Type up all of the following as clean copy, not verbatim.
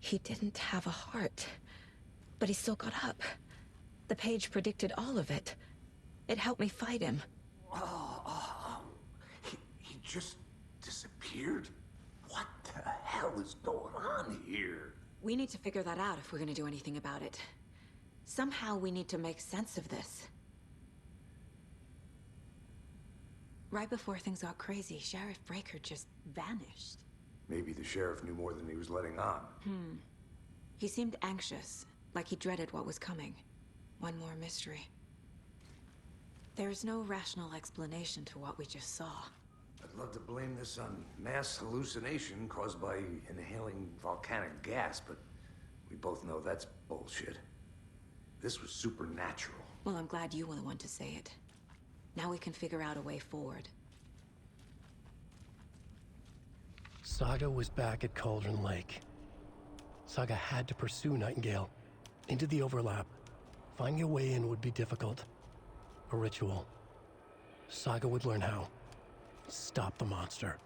He didn't have a heart, but he still got up. The page predicted all of it. It helped me fight him. He just disappeared? What the hell is going on here? We need to figure that out if we're gonna do anything about it. Somehow we need to make sense of this. Right before things got crazy, Sheriff Breaker just vanished. Maybe the sheriff knew more than he was letting on. He seemed anxious, like he dreaded what was coming. One more mystery. There's no rational explanation to what we just saw. I'd love to blame this on mass hallucination caused by inhaling volcanic gas, but we both know that's bullshit. This was supernatural. Well, I'm glad you were the one to say it. Now we can figure out a way forward. Saga was back at Cauldron Lake. Saga had to pursue Nightingale into the overlap. Finding a way in would be difficult. A ritual. Saga would learn how. Stop the monster.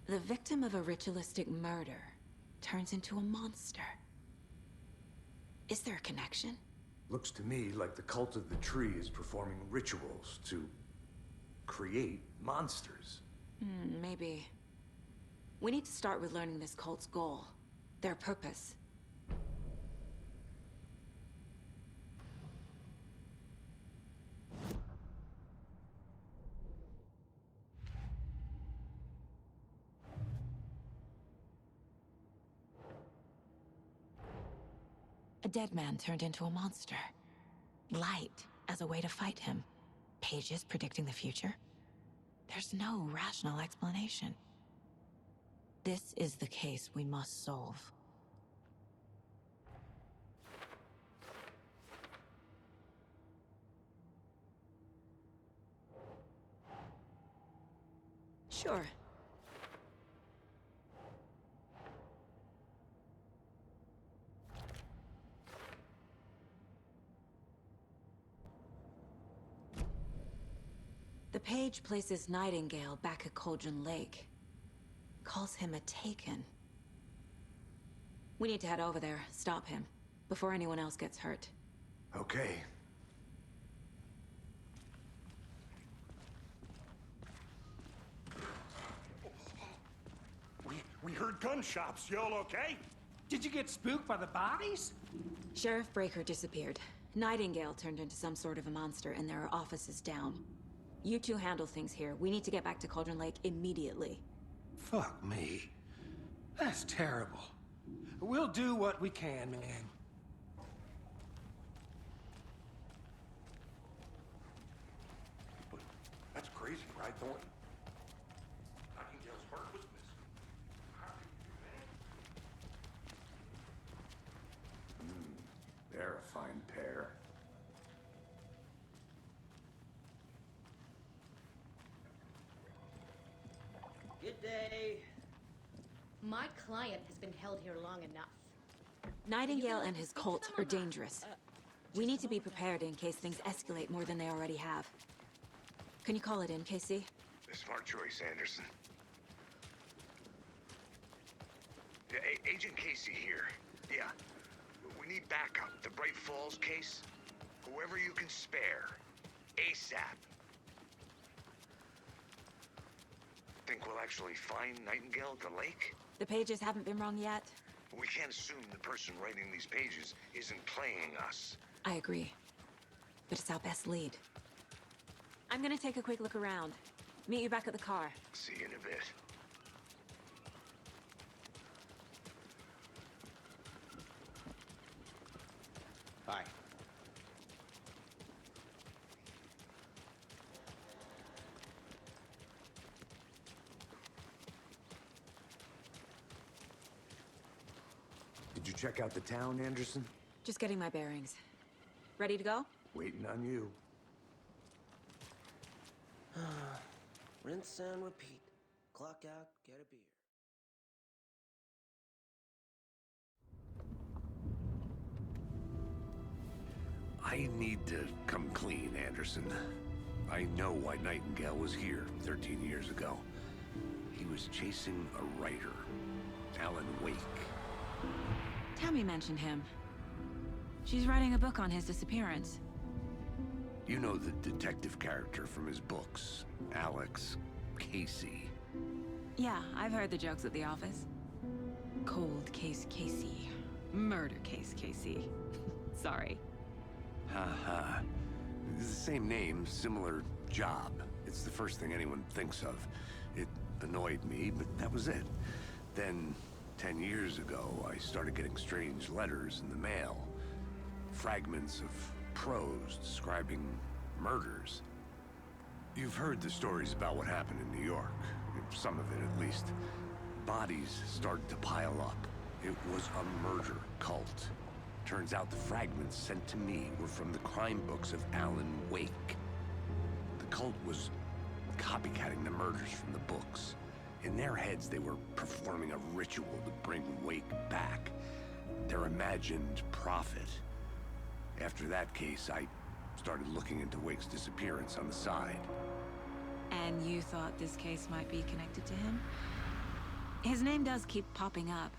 The victim of a ritualistic murder turns into a monster. Is there a connection? Looks to me like the cult of the tree is performing rituals to create monsters. Maybe. We need to start with learning this cult's goal. Their purpose. A dead man turned into a monster. Light as a way to fight him. Pages predicting the future. There's no rational explanation. This is the case we must solve. Sure. The page places Nightingale back at Cauldron Lake. Calls him a Taken. We need to head over there, stop him, before anyone else gets hurt. Okay. We heard gunshots. Y'all okay? Did you get spooked by the bodies? Sheriff Breaker disappeared. Nightingale turned into some sort of a monster, and there are offices down. You two handle things here. We need to get back to Cauldron Lake immediately. Fuck me. That's terrible. We'll do what we can, man. But that's crazy, right, Thornton? Nightingale's heart was missing. How did you do that? They're a fine pair. Good day. My client has been held here long enough. Nightingale and his cult are dangerous. We need to be prepared in case things escalate more than they already have. Can you call it in, Casey? Smart choice, Anderson. Yeah, Agent Casey here. Yeah. We need backup. The Bright Falls case. Whoever you can spare. ASAP. Think we'll actually find Nightingale at the lake? The pages haven't been wrong yet. We can't assume the person writing these pages isn't playing us. I agree. But it's our best lead. I'm gonna take a quick look around. Meet you back at the car. See you in a bit. Bye. Did you check out the town, Anderson? Just getting my bearings. Ready to go? Waiting on you. Rinse and repeat. Clock out, get a beer. I need to come clean, Anderson. I know why Nightingale was here 13 years ago. He was chasing a writer, Alan Wake. Tammy mentioned him. She's writing a book on his disappearance. You know the detective character from his books, Alex Casey. Yeah, I've heard the jokes at the office. Cold case Casey. Murder case Casey. Sorry. Ha. It's the same name, similar job. It's the first thing anyone thinks of. It annoyed me, but that was it. Then, 10 years ago, I started getting strange letters in the mail. Fragments of prose describing murders. You've heard the stories about what happened in New York. Some of it, at least. Bodies started to pile up. It was a murder cult. Turns out the fragments sent to me were from the crime books of Alan Wake. The cult was copycatting the murders from the books. In their heads, they were performing a ritual to bring Wake back. Their imagined prophet. After that case, I started looking into Wake's disappearance on the side. And you thought this case might be connected to him? His name does keep popping up.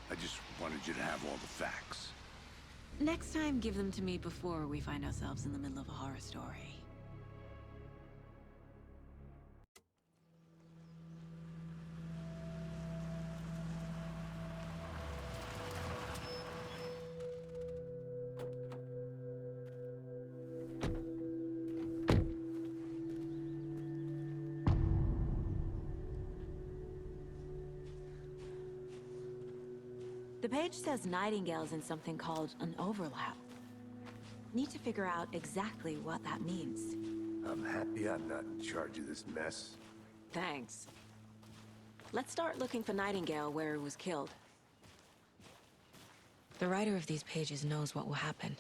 I just wanted you to have all the facts. Next time, give them to me before we find ourselves in the middle of a horror story. The page says Nightingale's in something called an overlap. Need to figure out exactly what that means. I'm happy I'm not in charge of this mess. Thanks. Let's start looking for Nightingale where he was killed. The writer of these pages knows what will happen.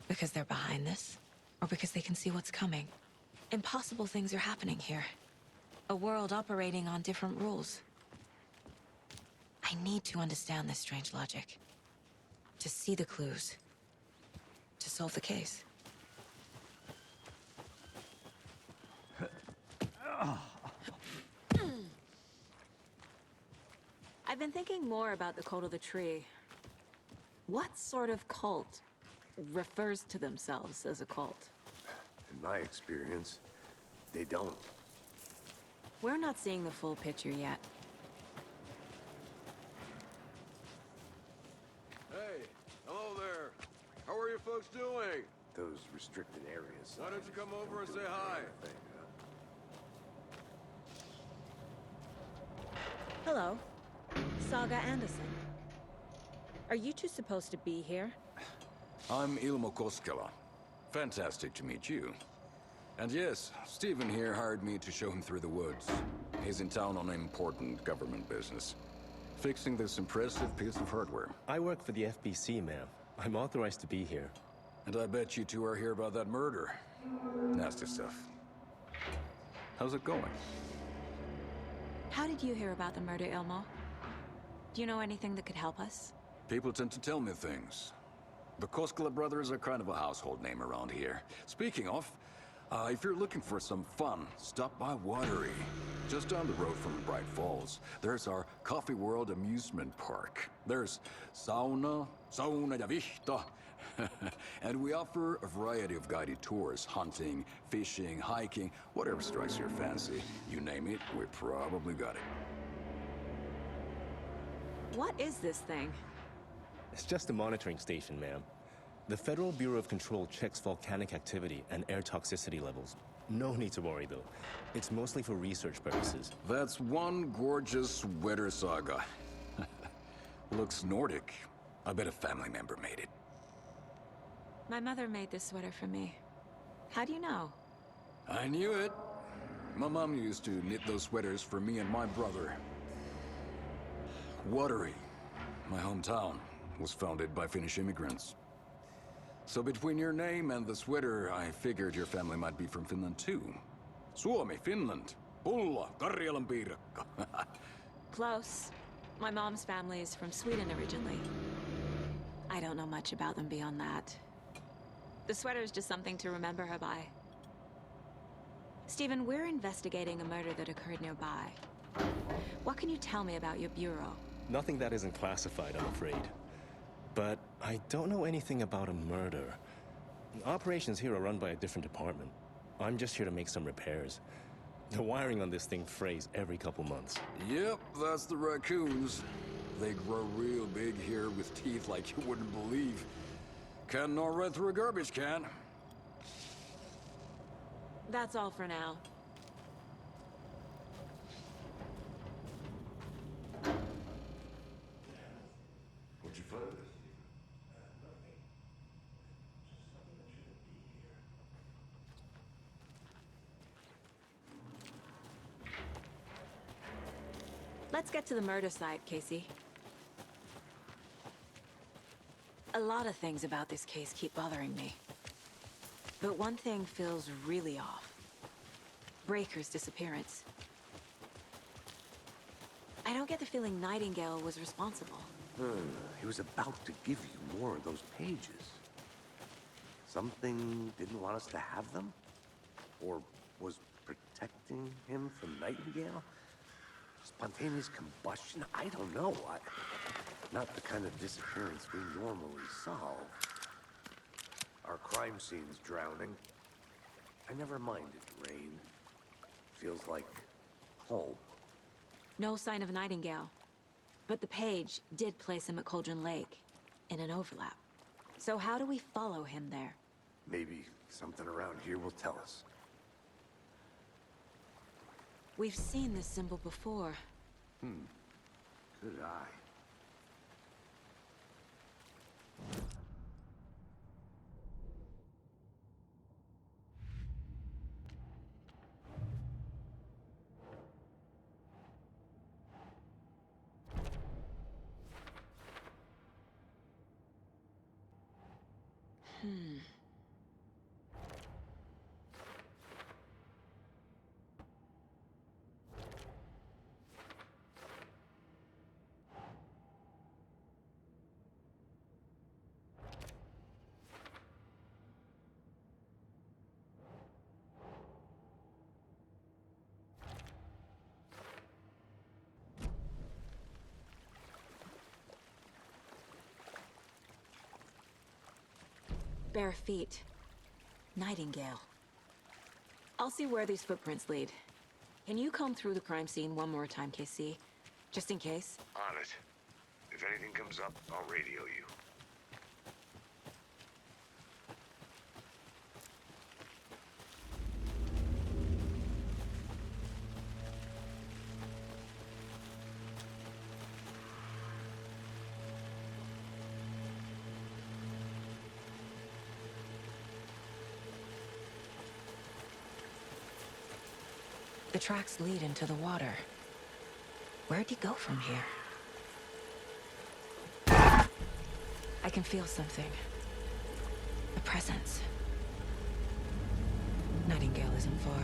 Because they're behind this, or because they can see what's coming. Impossible things are happening here. A world operating on different rules. I need to understand this strange logic. To see the clues. To solve the case. I've been thinking more about the Cult of the Tree. What sort of cult refers to themselves as a cult? In my experience, they don't. We're not seeing the full picture yet. Hey, hello there. How are you folks doing? Those restricted areas. Why don't you come over and say hi? Hello. Saga Anderson. Are you two supposed to be here? I'm Ilmo Koskela. Fantastic to meet you. And yes, Stephen here hired me to show him through the woods. He's in town on important government business. Fixing this impressive piece of hardware. I work for the FBC, ma'am. I'm authorized to be here. And I bet you two are here about that murder. Nasty stuff. How's it going? How did you hear about the murder, Ilmo? Do you know anything that could help us? People tend to tell me things. The Koskela brothers are kind of a household name around here. Speaking of, if you're looking for some fun, stop by Watery. Just down the road from Bright Falls, there's our Coffee World amusement park. There's sauna ja vihta. And we offer a variety of guided tours, hunting, fishing, hiking, whatever strikes your fancy. You name it, we probably got it. What is this thing? It's just a monitoring station, ma'am. The Federal Bureau of Control checks volcanic activity and air toxicity levels. No need to worry, though. It's mostly for research purposes. That's one gorgeous sweater, Saga. Looks Nordic. I bet a family member made it. My mother made this sweater for me. How do you know? I knew it. My mom used to knit those sweaters for me and my brother. Watery, my hometown, was founded by Finnish immigrants. So between your name and the sweater, I figured your family might be from Finland too. Suomi, Finland. Pulla, Karjalan piirakka. Close. My mom's family is from Sweden originally. I don't know much about them beyond that. The sweater is just something to remember her by. Stephen, we're investigating a murder that occurred nearby. What can you tell me about your bureau? Nothing that isn't classified, I'm afraid. But I don't know anything about a murder. The operations here are run by a different department. I'm just here to make some repairs. The wiring on this thing frays every couple months. Yep, that's the raccoons. They grow real big here with teeth like you wouldn't believe. Can't gnaw right through a garbage can. That's all for now. What'd you find? Let's get to the murder site, Casey. A lot of things about this case keep bothering me. But one thing feels really off. Breaker's disappearance. I don't get the feeling Nightingale was responsible. He was about to give you more of those pages. Something didn't want us to have them? Or was protecting him from Nightingale? Spontaneous combustion? I don't know. Not the kind of disappearance we normally solve. Our crime scene's drowning. I never minded rain. Feels like home. No sign of Nightingale. But the page did place him at Cauldron Lake, in an overlap. So how do we follow him there? Maybe something around here will tell us. We've seen this symbol before. Good eye. Bare feet. Nightingale. I'll see where these footprints lead. Can you comb through the crime scene one more time, KC? Just in case? On it. If anything comes up, I'll radio you. The tracks lead into the water. Where'd he go from here? I can feel something. A presence. Nightingale isn't far.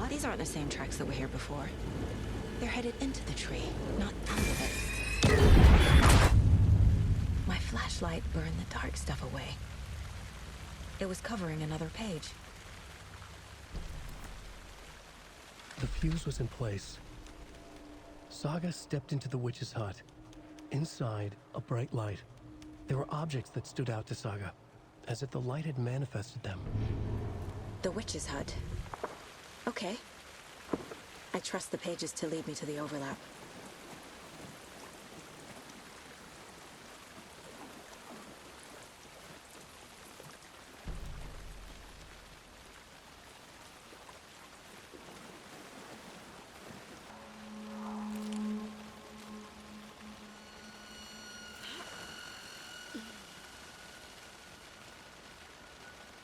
These aren't the same tracks that were here before. They're headed into the tree, not out of it. My flashlight burned the dark stuff away. It was covering another page. The fuse was in place. Saga stepped into the witch's hut. Inside, a bright light. There were objects that stood out to Saga, as if the light had manifested them. The witch's hut. Okay. I trust the pages to lead me to the overlap.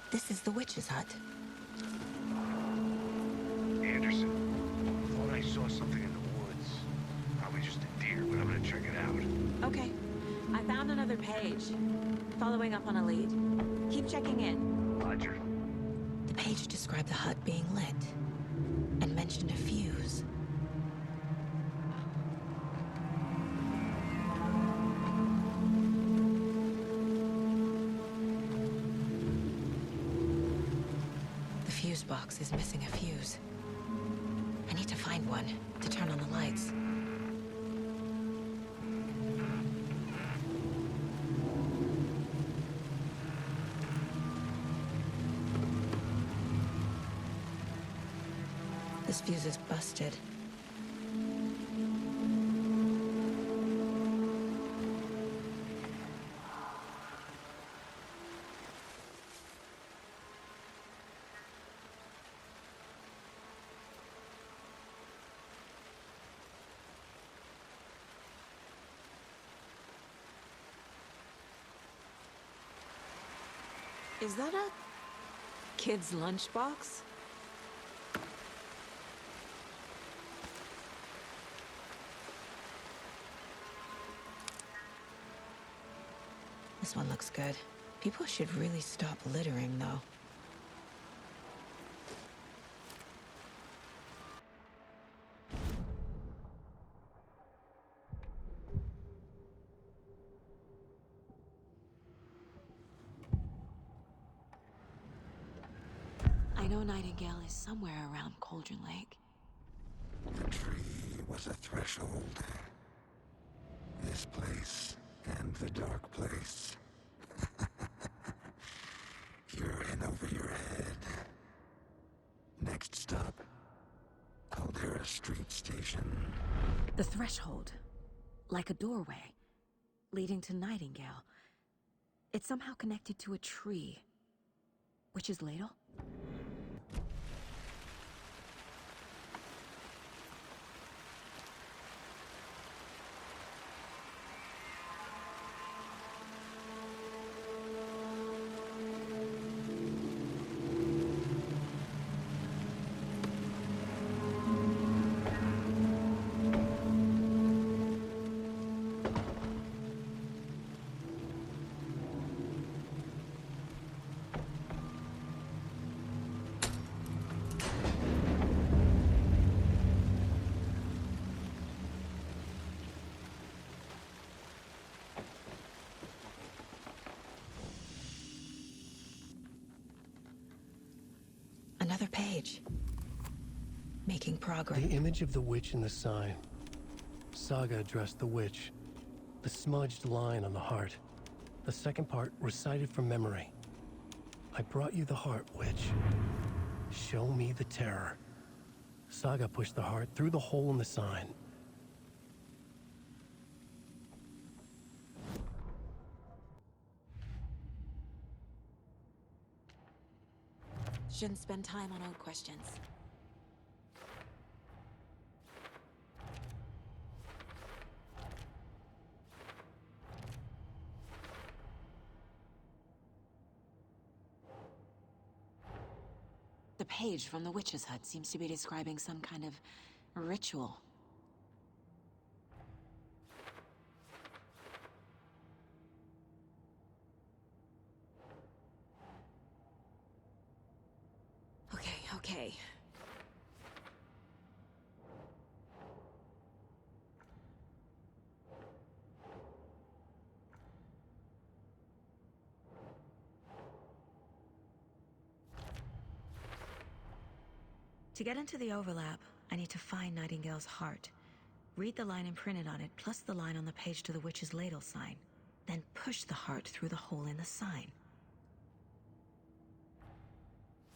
This is the witch's hut. Anderson, thought I saw something in the woods. Probably just a deer, but I'm gonna check it out. Okay. I found another page. Following up on a lead. Keep checking in. Roger. The page described the hut being lit and mentioned a fuse. The fuse box is missing a fuse. I need to find one to turn on the lights. This fuse is busted. Is that a kid's lunchbox? This one looks good. People should really stop littering, though. I know Nightingale is somewhere around Cauldron Lake. The tree was a threshold. This place and the dark place. You're in over your head. Next stop, Caldera Street Station. The threshold. Like a doorway. Leading to Nightingale. It's somehow connected to a tree. Witch's Ladle? Another page. Making progress. The image of the witch in the sign. Saga addressed the witch. The smudged line on the heart. The second part recited from memory. I brought you the heart, witch. Show me the terror. Saga pushed the heart through the hole in the sign. Shouldn't spend time on old questions. The page from the witch's hut seems to be describing some kind of ritual. Okay. To get into the overlap, I need to find Nightingale's heart. Read the line imprinted on it, plus the line on the page to the witch's ladle sign. Then push the heart through the hole in the sign.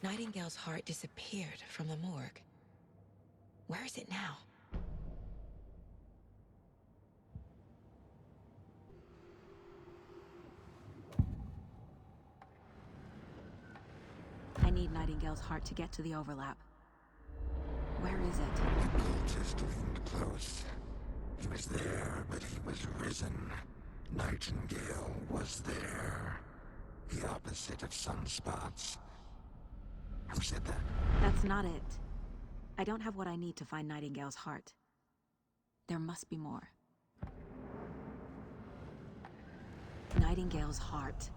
Nightingale's heart disappeared from the morgue. Where is it now? I need Nightingale's heart to get to the overlap. Where is it? The cultist leaned close. He was there, but he was risen. Nightingale was there. The opposite of sunspots. Who said that? That's not it. I don't have what I need to find Nightingale's heart. There must be more. Nightingale's heart.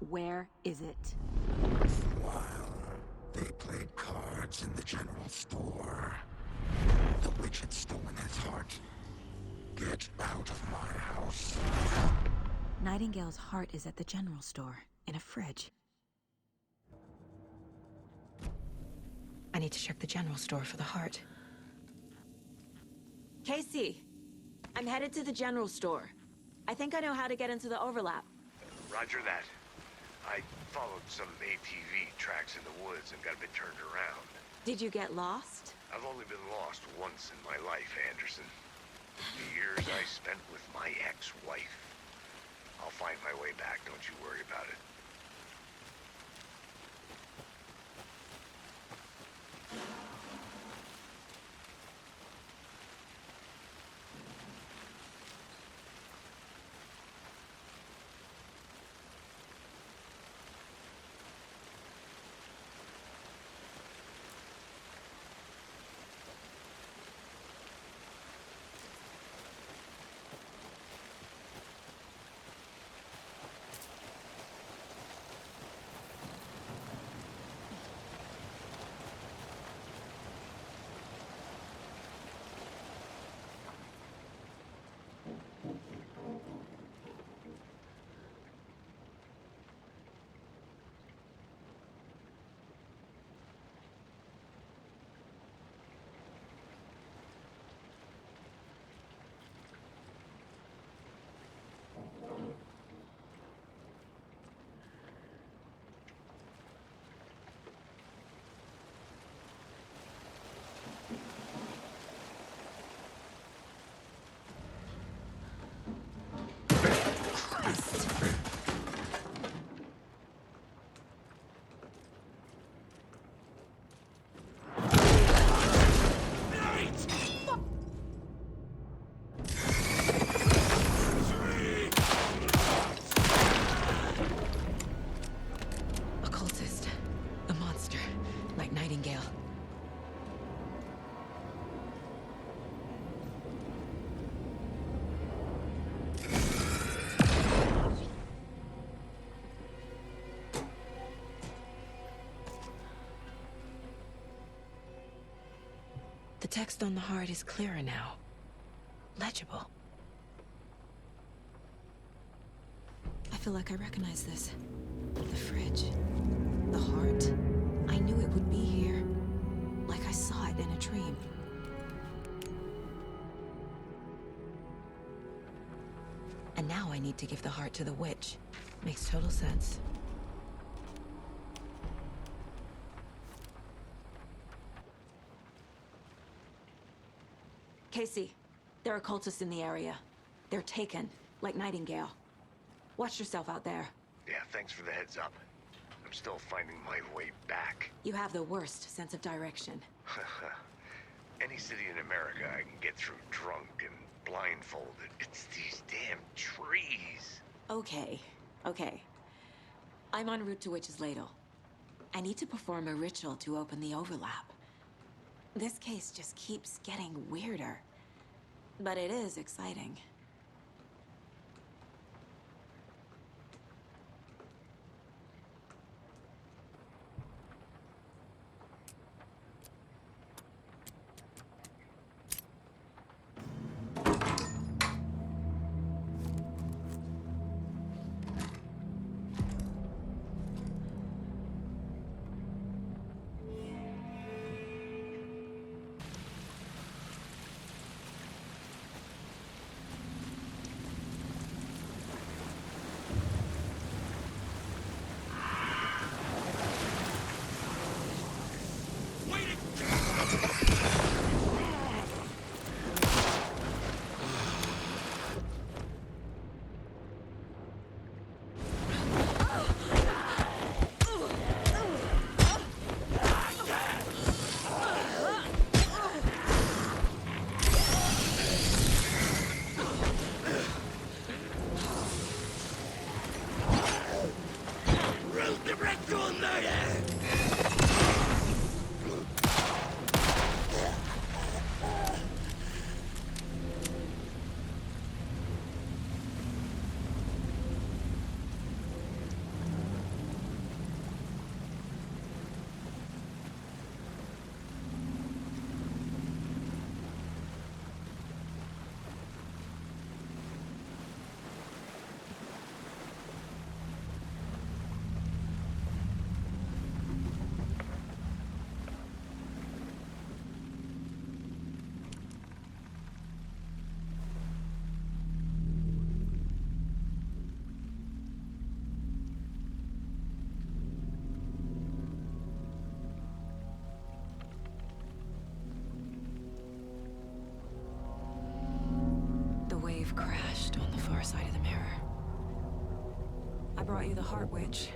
Where is it? While they played cards in the general store, the witch had stolen his heart. Get out of my house. Nightingale's heart is at the general store, in a fridge. I need to check the general store for the heart. Casey! I'm headed to the general store. I think I know how to get into the overlap. Roger that. I followed some ATV tracks in the woods and got a bit turned around. Did you get lost? I've only been lost once in my life, Anderson. The years I spent with my ex-wife. I'll find my way back, don't you worry about it. The text on the heart is clearer now. Legible. I feel like I recognize this. The fridge. The heart. I knew it would be here. Like I saw it in a dream. And now I need to give the heart to the witch. Makes total sense. Casey, there are cultists in the area. They're taken, like Nightingale. Watch yourself out there. Yeah, thanks for the heads up. I'm still finding my way back. You have the worst sense of direction. Any city in America I can get through drunk and blindfolded. It's these damn trees. Okay, okay. I'm en route to Witch's Ladle. I need to perform a ritual to open the overlap. This case just keeps getting weirder. But it is exciting. You've crashed on the far side of the mirror. I brought you the Heart Witch.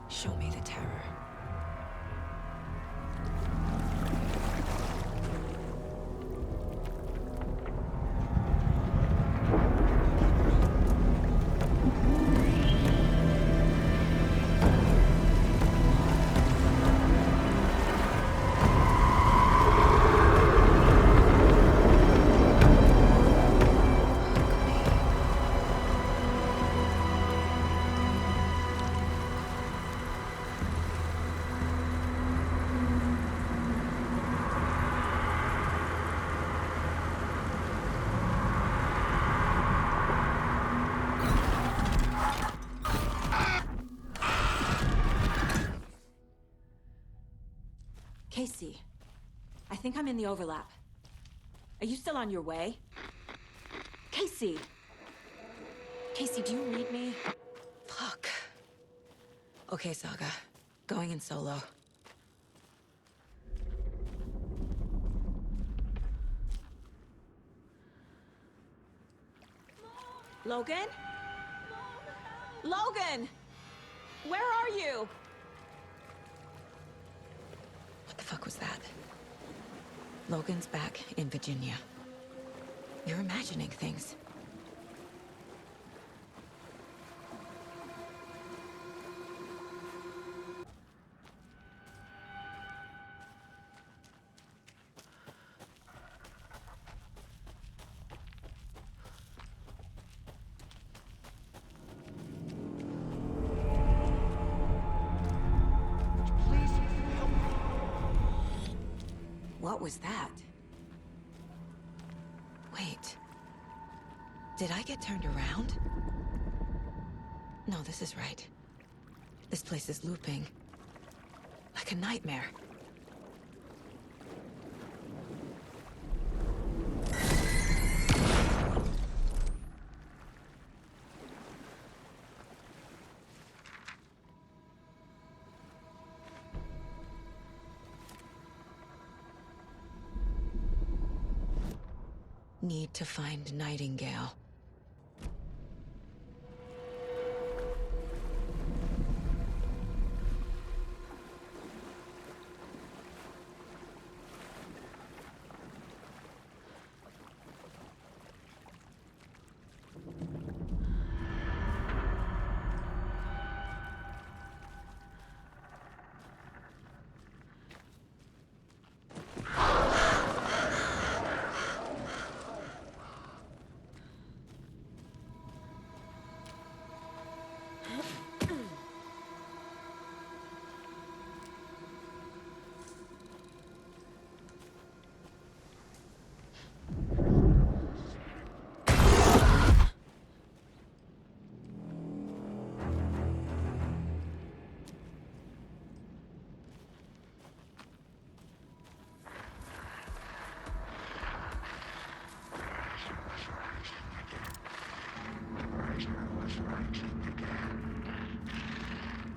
Show me the terror. Casey, I think I'm in the overlap. Are you still on your way? Casey! Casey, do you read me? Fuck. Okay, Saga. Going in solo. Logan? Logan! Where are you? What the fuck was that? Logan's back in Virginia. You're imagining things. What was that? Wait. Did I get turned around? No, this is right. This place is looping. Like a nightmare. Need to find Nightingale.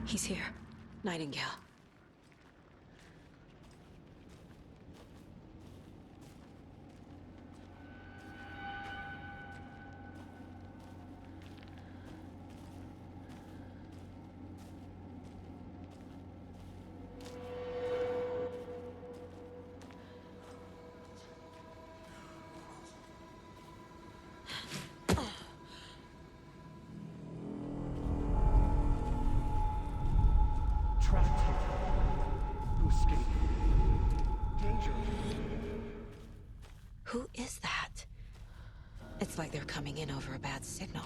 He's here. Nightingale. Trapped here. To escape. Danger. Who is that? It's like they're coming in over a bad signal.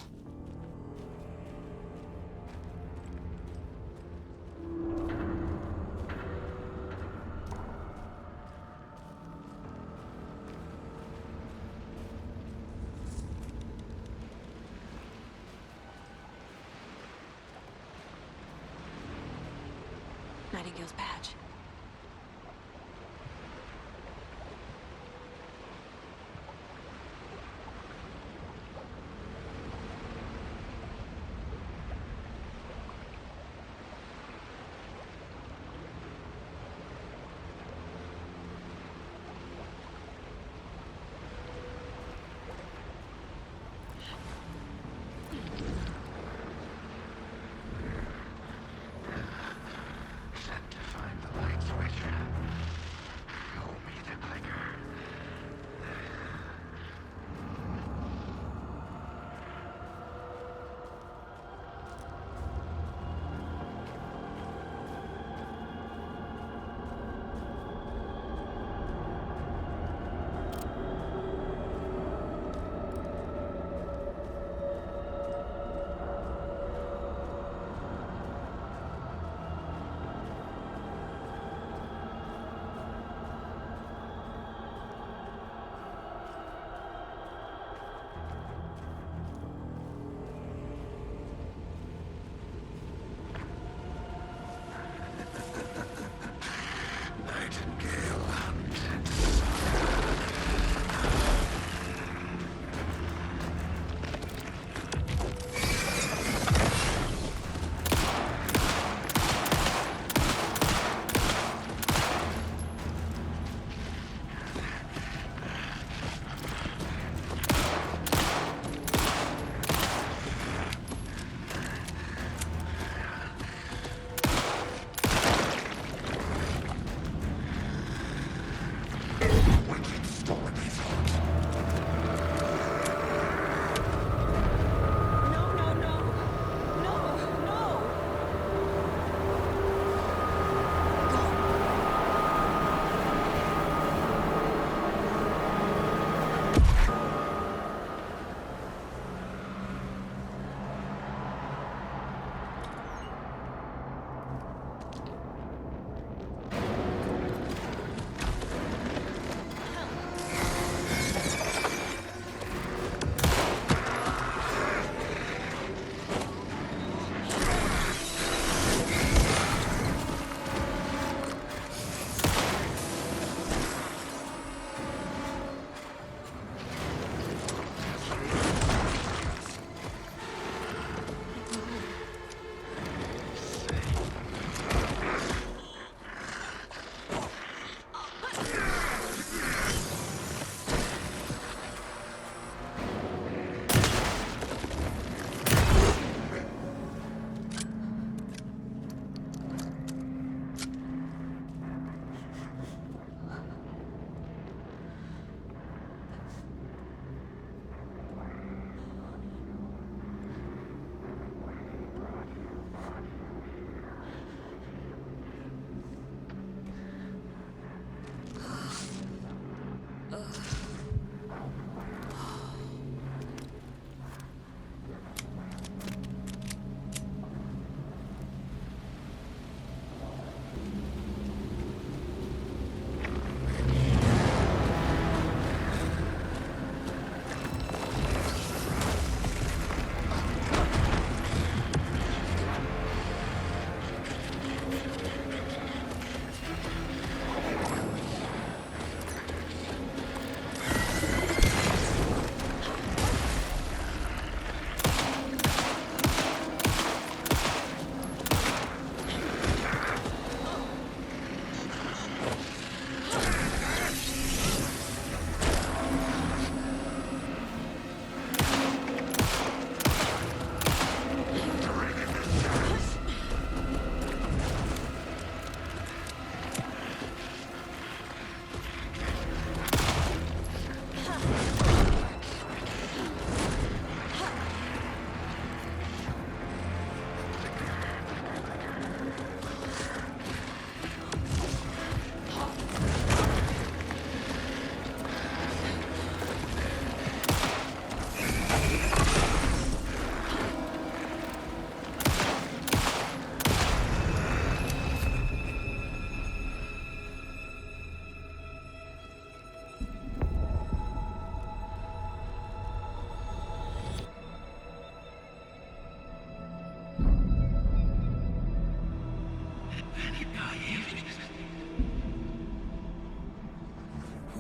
Nightingale's badge.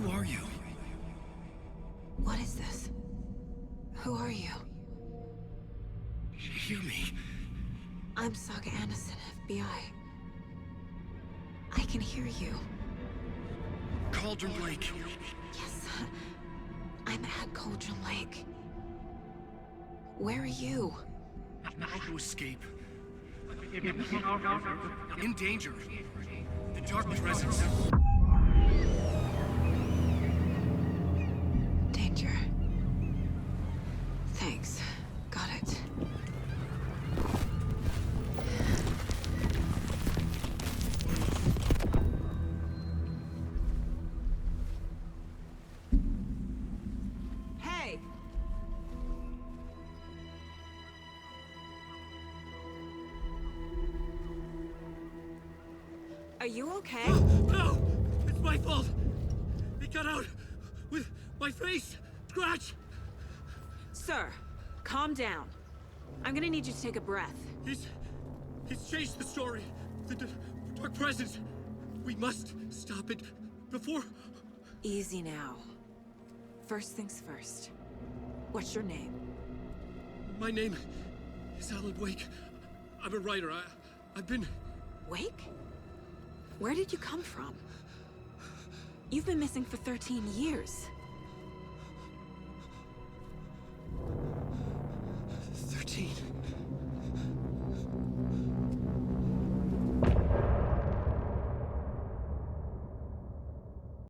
Who are you? What is this? Who are you? Hear me. I'm Saga Anderson, FBI. I can hear you. Cauldron Lake. Yes, I'm at Cauldron Lake. Where are you? How to escape. In danger. The Dark Presence. Danger. Thanks. Got it. Hey! Are you okay? No! It's my fault! It got out with my face! Scratch! Sir, calm down. I'm gonna need you to take a breath. He's changed the story. The Dark Presence. We must stop it before... Easy now. First things first. What's your name? My name is Alan Wake. I'm a writer. I've been... Wake? Where did you come from? You've been missing for 13 years.